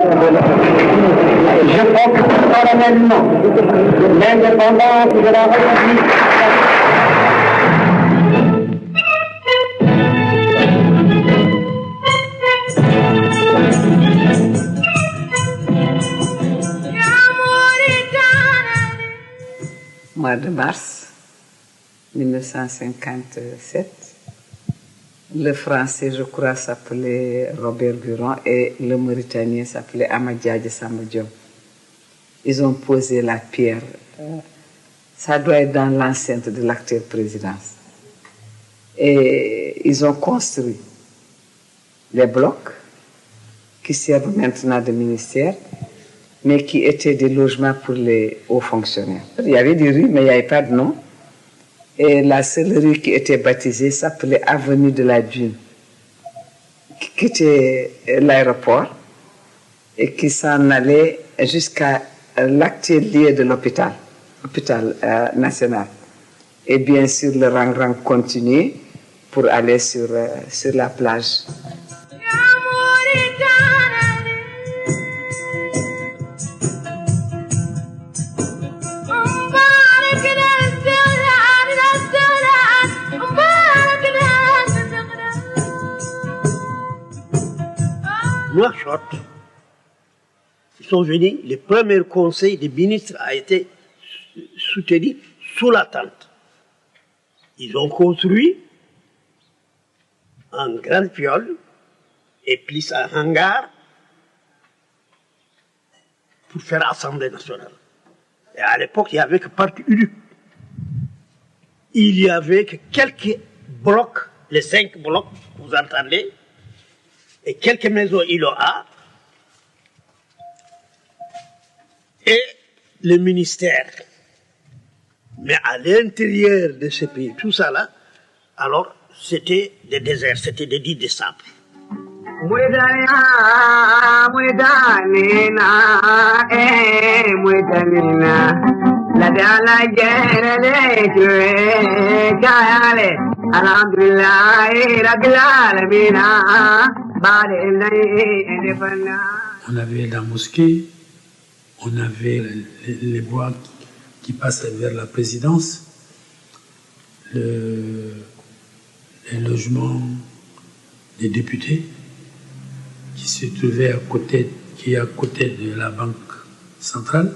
Je proclame solennellement l'indépendance de la République. Mois de mars 1957, le Français, je crois, s'appelait Robert Buron et le Mauritanien s'appelait Amadia Samba Diop. Ils ont posé la pierre. Ça doit être dans l'enceinte de l'actuelle présidence. Et ils ont construit les blocs qui servent maintenant de ministère, mais qui étaient des logements pour les hauts fonctionnaires. Il y avait des rues, mais il n'y avait pas de nom. Et la seule rue qui était baptisée s'appelait Avenue de la Dune, qui était l'aéroport et qui s'en allait jusqu'à l'actuel lieu de l'hôpital national. Et bien sûr, le rang continuait pour aller sur la plage. Nouakchott, ils sont venus, le premier conseil des ministres a été soutenu sous la tente. Ils ont construit un grand fiole et plus un hangar pour faire l'Assemblée nationale. Et à l'époque, il n'y avait que parti unique. Il n'y avait que quelques blocs, les 5 blocs, vous entendez, et quelques maisons il y a, et le ministère. Mais à l'intérieur de ce pays, tout ça là, alors c'était des déserts, c'était des 10 décembre. On avait la mosquée, on avait les voies qui passent vers la présidence, les logements des députés qui se trouvaient qui est à côté de la Banque centrale.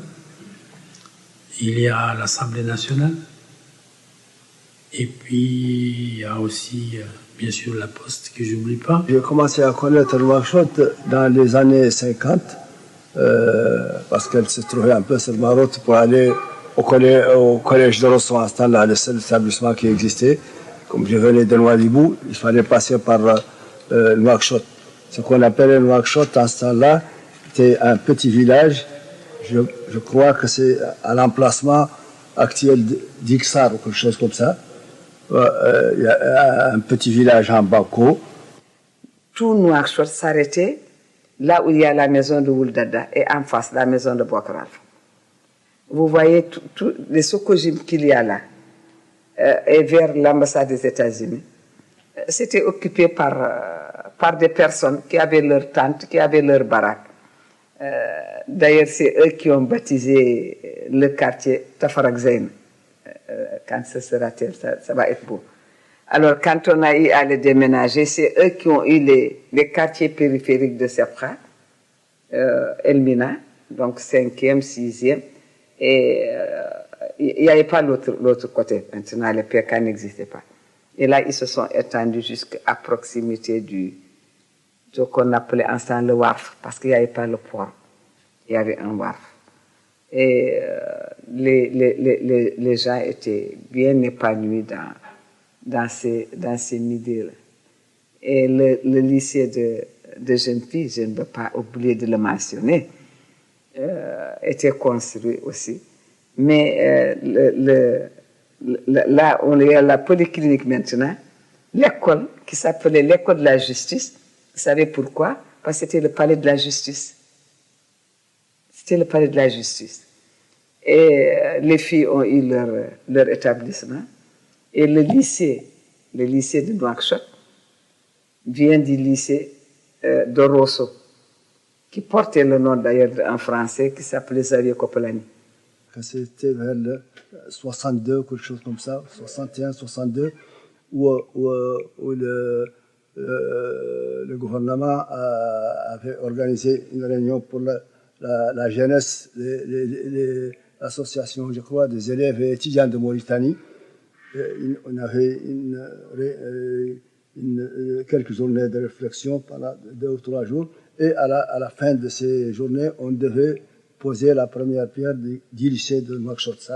Il y a l'Assemblée nationale. Et puis, il y a aussi, bien sûr, la Poste, que je n'oublie pas. J'ai commencé à connaître Nouakchott dans les années 50, parce qu'elle se trouvait un peu sur ma route pour aller au collège de Rosso, à ce temps-là, le seul établissement qui existait. Comme je venais de Nouadhibou, il fallait passer par Nouakchott. Ce qu'on appelait Nouakchott, à ce temps-là, c'était un petit village. Je crois que c'est à l'emplacement actuel d'Ixar ou quelque chose comme ça. Il y a un petit village en Bako. Tout Nouakchott s'arrêtait là où il y a la maison de Wouldada et en face la maison de Bokral. Vous voyez tous les Sokojim qu'il y a là et vers l'ambassade des États-Unis. C'était occupé par des personnes qui avaient leur tente, qui avaient leur baraque. D'ailleurs, c'est eux qui ont baptisé le quartier Tafarakzain. Quand ce sera-t-il, ça va être beau. Alors, quand on a eu à les déménager, c'est eux qui ont eu les quartiers périphériques de Sepra, Elmina, donc 5e, 6e, et il n'y avait pas l'autre côté. Maintenant, les PK n'existaient pas. Et là, ils se sont étendus jusqu'à proximité ce qu'on appelait ensemble le Warf, parce qu'il n'y avait pas le port. Il y avait un Warf. Et les gens étaient bien épanouis dans ces milieux-là. Et le lycée de jeunes filles, je ne veux pas oublier de le mentionner, était construit aussi. Mais là, on est à la polyclinique maintenant, l'école qui s'appelait l'école de la justice. Vous savez pourquoi? Parce que c'était le palais de la justice. C'était le palais de la justice. Et les filles ont eu leur établissement. Et le lycée de Nouakchott vient du lycée de Rosso. qui portait le nom d'ailleurs en français, qui s'appelait Xavier Coppelani. C'était vers le 62, quelque chose comme ça, 61, 62, où le gouvernement avait organisé une réunion pour la jeunesse, l'association, je crois, des élèves et étudiants de Mauritanie. On avait quelques journées de réflexion pendant 2 ou 3 jours. Et à la fin de ces journées, on devait poser la première pierre du lycée de Nouakchott.